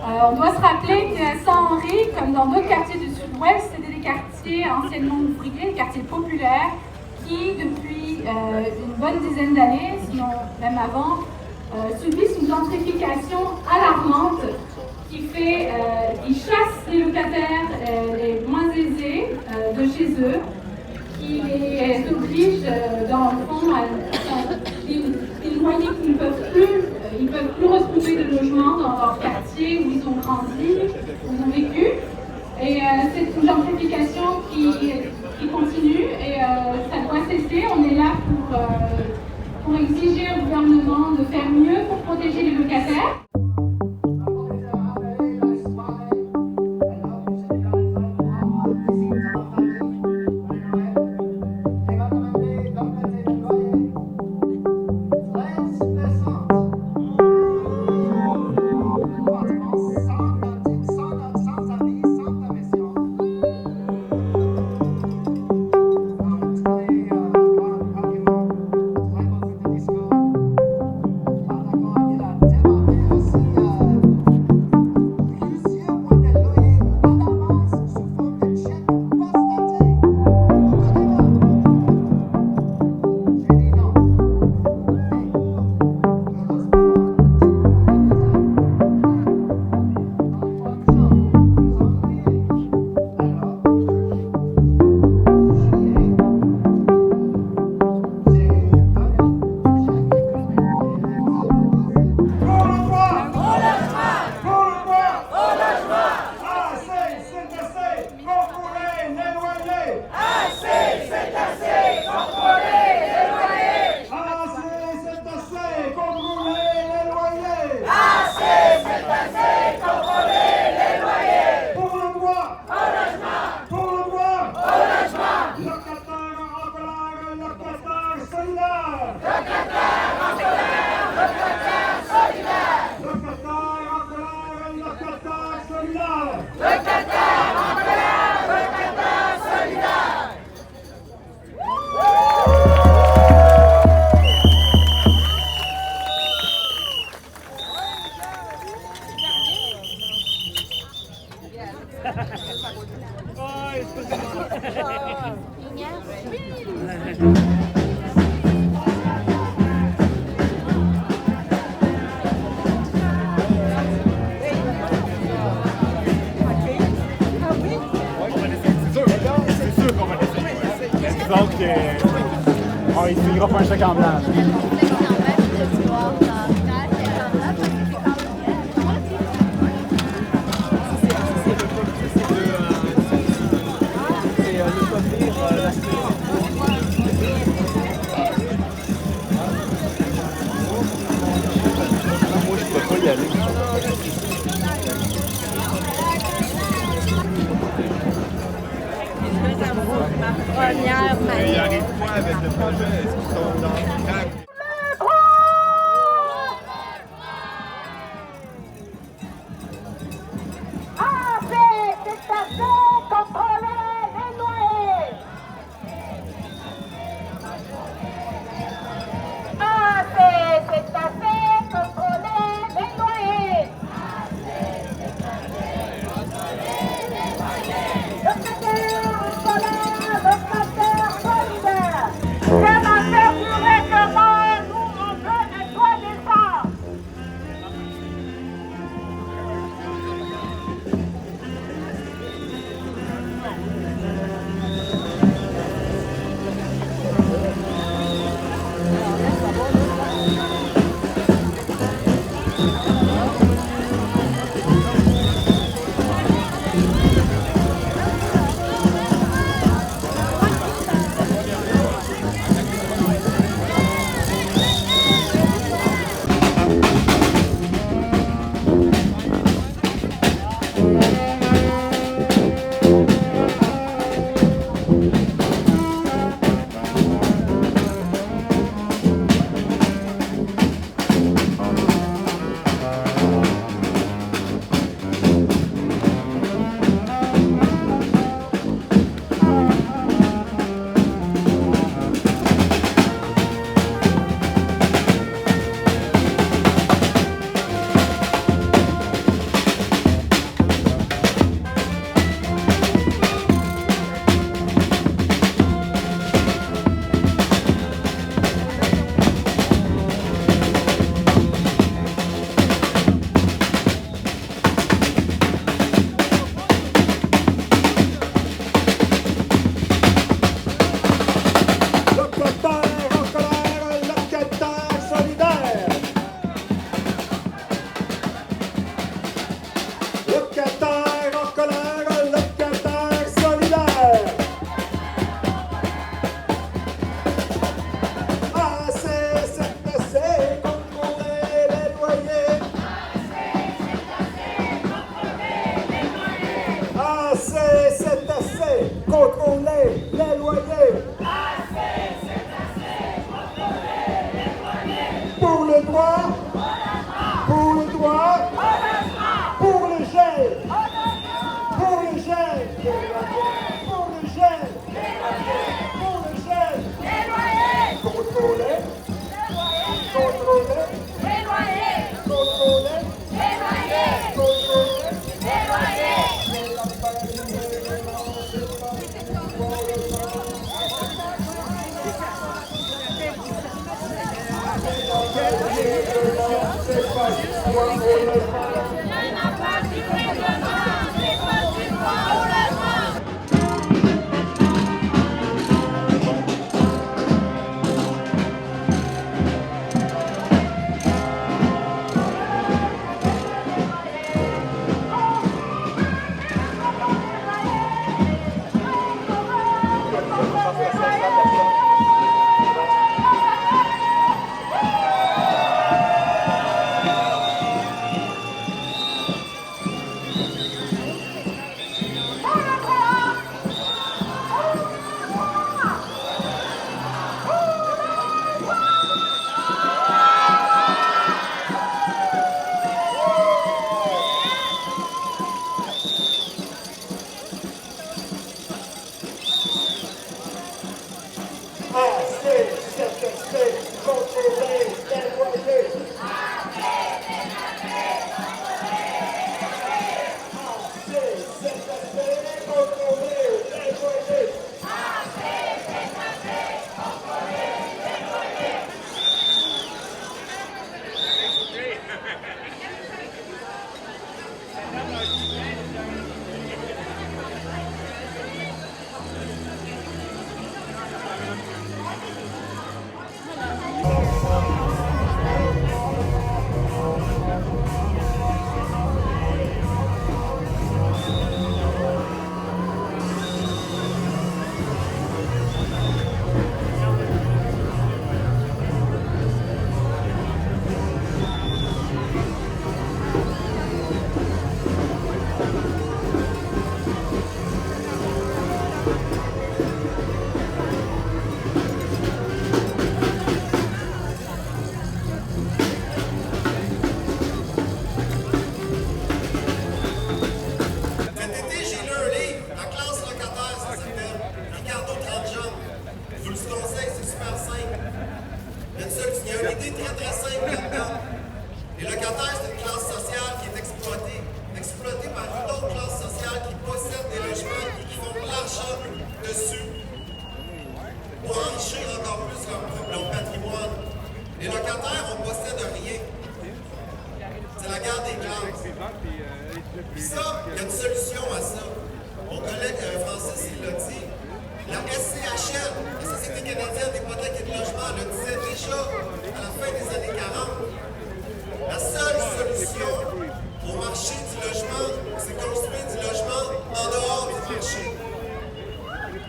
On doit se rappeler que Saint-Henri, comme dans d'autres quartiers du Sud-Ouest, c'était des quartiers anciennement ouvriers, des quartiers populaires, qui depuis une bonne dizaine d'années, sinon même avant, subissent une gentrification alarmante qui chasse les locataires les moins aisés de chez eux, qui les oblige dans le fond à des loyers qu'ils ne peuvent plus. Ils ne peuvent plus retrouver de logement dans leur quartier où ils ont grandi, où ils ont vécu. Et c'est une gentrification qui continue et ça doit cesser. On est là pour exiger au gouvernement de faire mieux pour protéger les locataires. Donc, il finira pas un chèque en blanc. Moi, je peux pas y aller. Première Mais il arrive quoi avec le projet? Est-ce qu'ils sont dans le crack? Comment faire durer Puis ça, il y a une solution à ça. Mon collègue Francis, il l'a dit. La SCHL, la Société canadienne d'hypothèques et de logement, le disait déjà à la fin des années 40. La seule solution au marché du logement, c'est construire du logement en dehors du marché.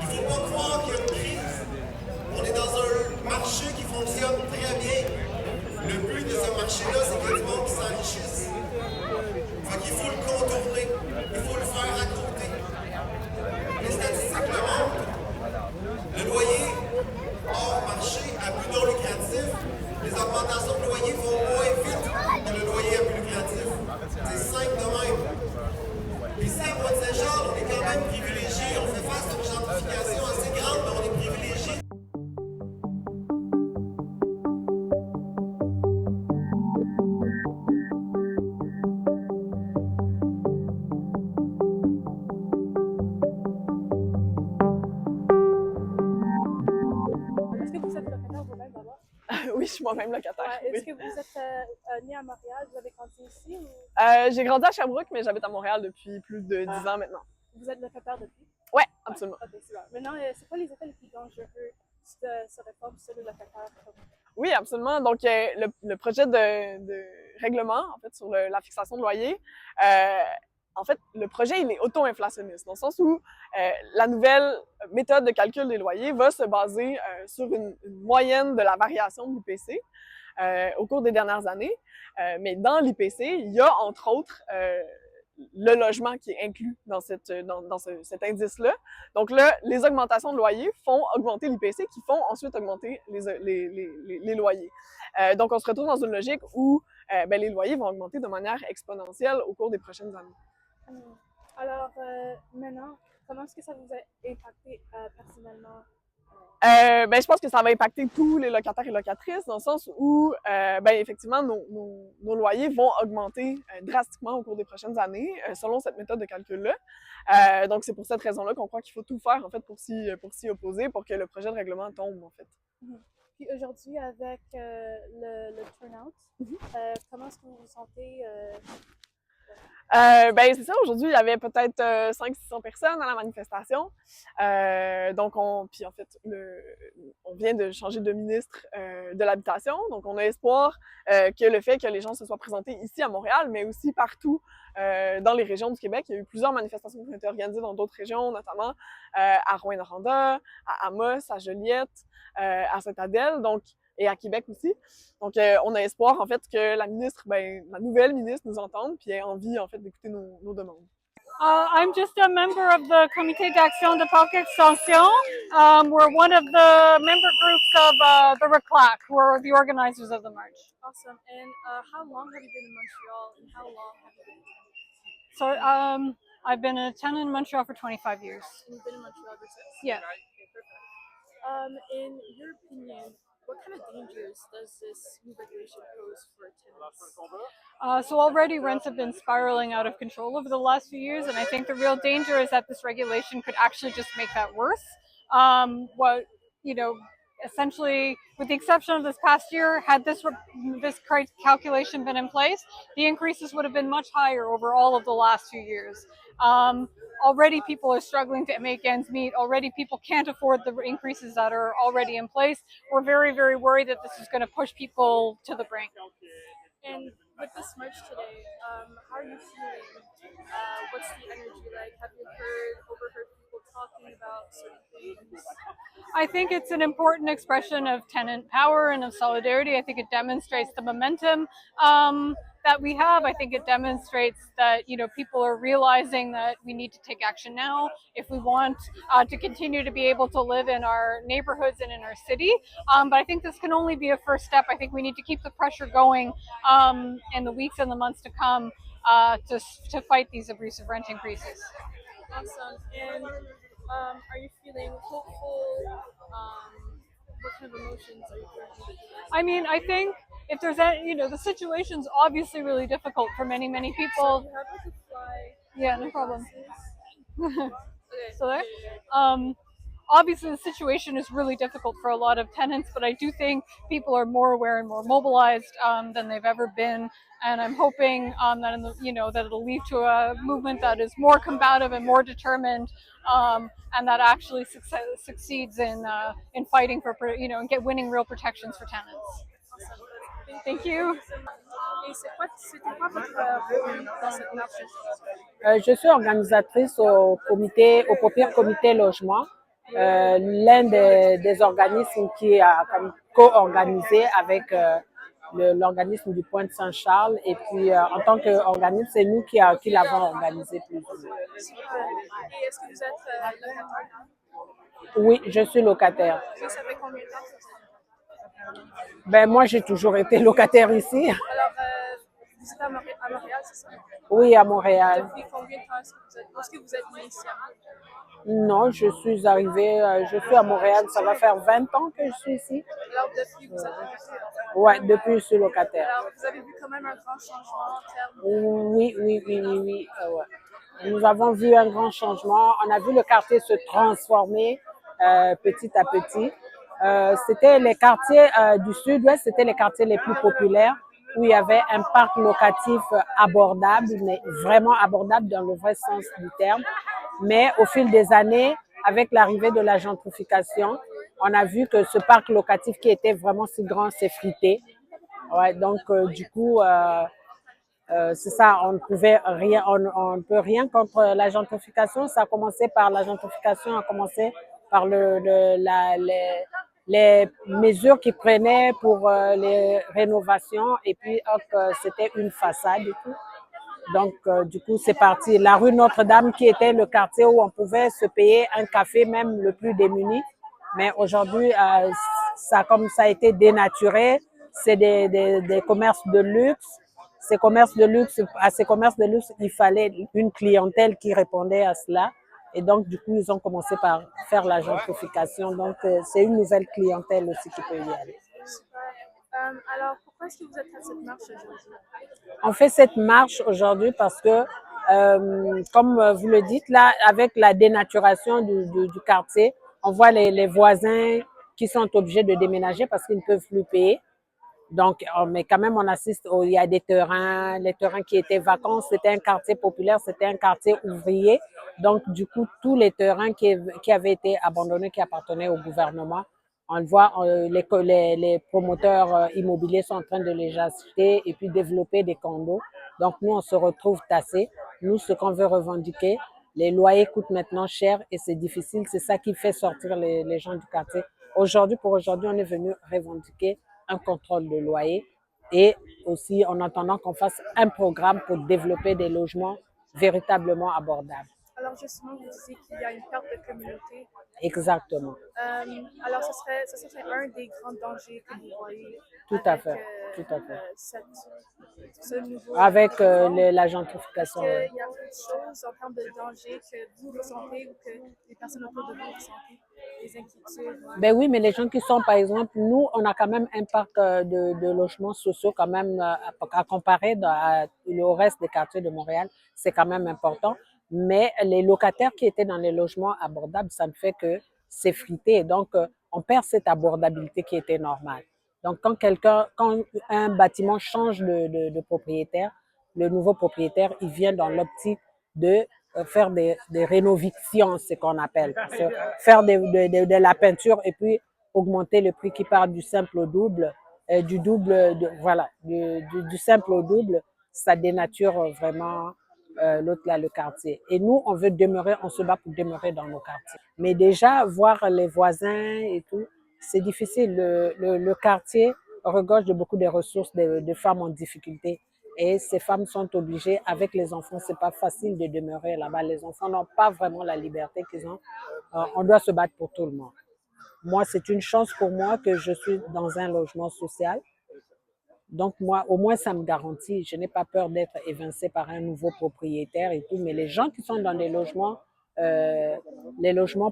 Il ne faut pas croire qu'il y a une crise. On est dans un marché qui fonctionne très bien. Le but de ce marché-là, c'est qu'il y a du monde qui s'enrichisse. Fait qu'il faut le contourner. Il faut le faire à côté. Les statistiques le montrent. Le loyer hors marché à but non lucratif, les augmentations de loyer vont moins vite que le loyer à but lucratif. C'est simple de même. Puis ici, à Pointe-Saint-Jean, on est quand même privilégié. On fait face à une gentrification assez grande, mais on est privilégié. Est-ce que vous êtes locataire vous-même d'abord? Oui, je suis moi-même locataire. Ouais. Est-ce Oui. que vous êtes né à Montréal? Vous avez grandi ici? Ou... J'ai grandi à Sherbrooke, mais j'habite à Montréal depuis plus de 10 ans maintenant. Vous êtes locataire depuis? Ouais, absolument. Ok, super. Maintenant, c'est quoi les effets les plus dangereux de ce réforme sur les locataires? Oui, absolument. Donc, le projet de règlement, en fait, sur la fixation de loyer, en fait, le projet, il est auto-inflationniste, dans le sens où la nouvelle méthode de calcul des loyers va se baser sur une moyenne de la variation de l'IPC au cours des dernières années. Mais dans l'IPC, il y a, entre autres, le logement qui est inclus dans cet indice-là. Donc là, les augmentations de loyer font augmenter l'IPC qui font ensuite augmenter les loyers. Donc on se retrouve dans une logique où les loyers vont augmenter de manière exponentielle au cours des prochaines années. Alors, maintenant, comment est-ce que ça vous a impacté personnellement? Je pense que ça va impacter tous les locataires et locatrices dans le sens où, effectivement, nos loyers vont augmenter drastiquement au cours des prochaines années selon cette méthode de calcul-là. Donc, c'est pour cette raison-là qu'on croit qu'il faut tout faire, en fait, pour s'y opposer, pour que le projet de règlement tombe, en fait. Puis aujourd'hui, avec le turnout, comment est-ce que vous vous sentez? Ben c'est ça, aujourd'hui, il y avait peut-être 500-600 personnes à la manifestation. Donc, puis en fait, on vient de changer de ministre de l'Habitation. Donc, on a espoir que le fait que les gens se soient présentés ici à Montréal, mais aussi partout dans les régions du Québec. Il y a eu plusieurs manifestations qui ont été organisées dans d'autres régions, notamment à Rouyn-Noranda, à Amos, à Joliette, à Sainte-Adèle. Donc, et à Québec aussi. Donc, on a espoir, en fait, que la ministre, la nouvelle ministre nous entende puis ait envie, en fait, d'écouter nos demandes. I'm just a member of the Comité d'Action de Parc Extension. We're one of the member groups of the RECLAC, who are the organizers of the march. Awesome. And how long have you been in Montreal, and how long have you been attending? So I've been a tenant in Montreal for 25 years. And you've been in Montreal ever since? Yeah. Okay, perfect. In your opinion, what kind of dangers does this new regulation pose for tenants? So already rents have been spiraling out of control over the last few years, and I think the real danger is that this regulation could actually just make that worse. Essentially, with the exception of this past year, had this calculation been in place, the increases would have been much higher over all of the last few years. Already people are struggling to make ends meet. Already people can't afford the increases that are already in place. We're very, very worried that this is going to push people to the brink. And with this march today, how are you feeling? What's the energy like? Have you overheard people talking about certain things? I think it's an important expression of tenant power and of solidarity. I think it demonstrates the momentum that we have. I think it demonstrates that, people are realizing that we need to take action now if we want to continue to be able to live in our neighborhoods and in our city. But I think this can only be a first step. I think we need to keep the pressure going in the weeks and the months to come to fight these abusive rent increases. Awesome. And are you feeling hopeful? What kind of emotions are you feeling? I mean, I think if there's the situation's obviously really difficult for many, many people. So you have to fly. Yeah, no problem. Okay. So there. Obviously, the situation is really difficult for a lot of tenants, but I do think people are more aware and more mobilized than they've ever been. And I'm hoping that that it'll lead to a movement that is more combative and more determined, and that actually succeeds in fighting for and winning real protections for tenants. Awesome. Thank you. Et c'était quoi votre rôle dans cette marche? Je suis organisatrice au Paupières Comité Logement, l'un des organismes qui a co-organisé avec l'organisme du Pointe-Saint-Charles. Et puis, en tant qu'organisme, c'est nous qui l'avons organisé plus ou moins. Et est-ce que vous êtes locataire? Oui, je suis locataire. Et ça fait combien de temps que vous êtes? Ben, moi, j'ai toujours été locataire ici. Alors, vous êtes à Montréal, c'est ça? Oui, à Montréal. Depuis combien de temps est-ce que vous êtes né ici? Non, je suis à Montréal, ça va faire 20 ans que je suis ici. Alors, depuis, vous êtes locataire? Oui, depuis, je suis locataire. Alors, vous avez vu quand même un grand changement en termes Oui. Ouais. Nous avons vu un grand changement. On a vu le quartier se transformer petit à petit. C'était les quartiers du sud-ouest, c'était les quartiers les plus populaires où il y avait un parc locatif abordable, mais vraiment abordable dans le vrai sens du terme. Mais au fil des années, avec l'arrivée de la gentrification, on a vu que ce parc locatif qui était vraiment si grand s'est frité. Ouais, donc du coup, c'est ça, on ne peut rien contre la gentrification. Ça a commencé par la gentrification, a commencé par les mesures qu'ils prenaient pour les rénovations, et puis c'était une façade et tout. Donc, du coup, c'est parti. La rue Notre-Dame, qui était le quartier où on pouvait se payer un café, même le plus démuni. Mais aujourd'hui, ça a été dénaturé. C'est des commerces de luxe. À ces commerces de luxe, il fallait une clientèle qui répondait à cela. Et donc, du coup, ils ont commencé par faire la gentrification. Donc, c'est une nouvelle clientèle aussi qui peut y aller. Alors, pourquoi est-ce que vous êtes à cette marche aujourd'hui? On fait cette marche aujourd'hui parce que, comme vous le dites, là, avec la dénaturation du quartier, on voit les voisins qui sont obligés de déménager parce qu'ils ne peuvent plus payer. Donc, mais quand même, on assiste, il y a des terrains, les terrains qui étaient vacants, c'était un quartier populaire, c'était un quartier ouvrier. Donc, du coup, tous les terrains qui avaient été abandonnés, qui appartenaient au gouvernement, on le voit, les promoteurs immobiliers sont en train de les acheter et puis développer des condos. Donc, nous, on se retrouve tassés. Nous, ce qu'on veut revendiquer, les loyers coûtent maintenant cher et c'est difficile. C'est ça qui fait sortir les gens du quartier. Pour aujourd'hui, on est venu revendiquer un contrôle de loyer et aussi en attendant qu'on fasse un programme pour développer des logements véritablement abordables. Alors justement, vous disiez qu'il y a une perte de communauté. Exactement. Alors ce serait un des grands dangers que vous voyez Tout à fait. Tout à fait. Ce nouveau avec la gentrification. Est-ce qu'il y a autre chose en termes de danger que vous ressentez ou que les personnes autour de vous ressentent, des inquiétudes? Ben oui, mais les gens qui sont, par exemple, nous, on a quand même un parc de logements sociaux quand même à comparer au reste des quartiers de Montréal, c'est quand même important. Mais les locataires qui étaient dans les logements abordables, ça ne fait que s'effriter. Donc, on perd cette abordabilité qui était normale. Donc, quand un bâtiment change de propriétaire, le nouveau propriétaire, il vient dans l'optique de faire des rénovations, ce qu'on appelle. Faire de la peinture et puis augmenter le prix qui part du simple au double, du simple au double, ça dénature vraiment l'autre là, le quartier. Et nous, on se bat pour demeurer dans nos quartiers. Mais déjà, voir les voisins et tout, c'est difficile. Le quartier regorge de beaucoup de ressources de femmes en difficulté. Et ces femmes sont obligées, avec les enfants, c'est pas facile de demeurer là-bas. Les enfants n'ont pas vraiment la liberté qu'ils ont. On doit se battre pour tout le monde. Moi, c'est une chance pour moi que je suis dans un logement social. Donc, moi, au moins, ça me garantit. Je n'ai pas peur d'être évincée par un nouveau propriétaire et tout. Mais les gens qui sont dans les logements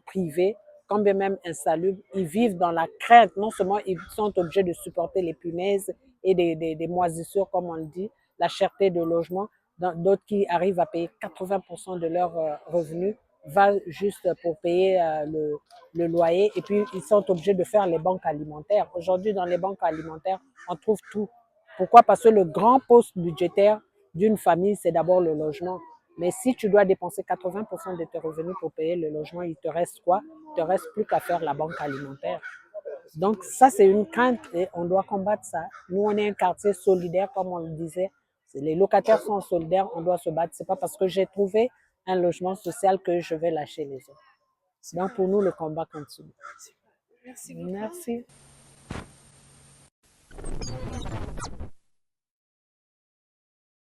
privés, quand bien même insalubres, ils vivent dans la crainte. Non seulement ils sont obligés de supporter les punaises et des moisissures, comme on le dit, la cherté de logement. D'autres qui arrivent à payer 80% de leurs revenus va juste pour payer le loyer. Et puis, ils sont obligés de faire les banques alimentaires. Aujourd'hui, dans les banques alimentaires, on trouve tout. Pourquoi? Parce que le grand poste budgétaire d'une famille, c'est d'abord le logement. Mais si tu dois dépenser 80% de tes revenus pour payer le logement, il te reste quoi? Il te reste plus qu'à faire la banque alimentaire. Donc ça, c'est une crainte et on doit combattre ça. Nous, on est un quartier solidaire, comme on le disait. Les locataires sont solidaires, on doit se battre. C'est pas parce que j'ai trouvé un logement social que je vais lâcher les autres. Donc pour nous, le combat continue. Merci. Merci.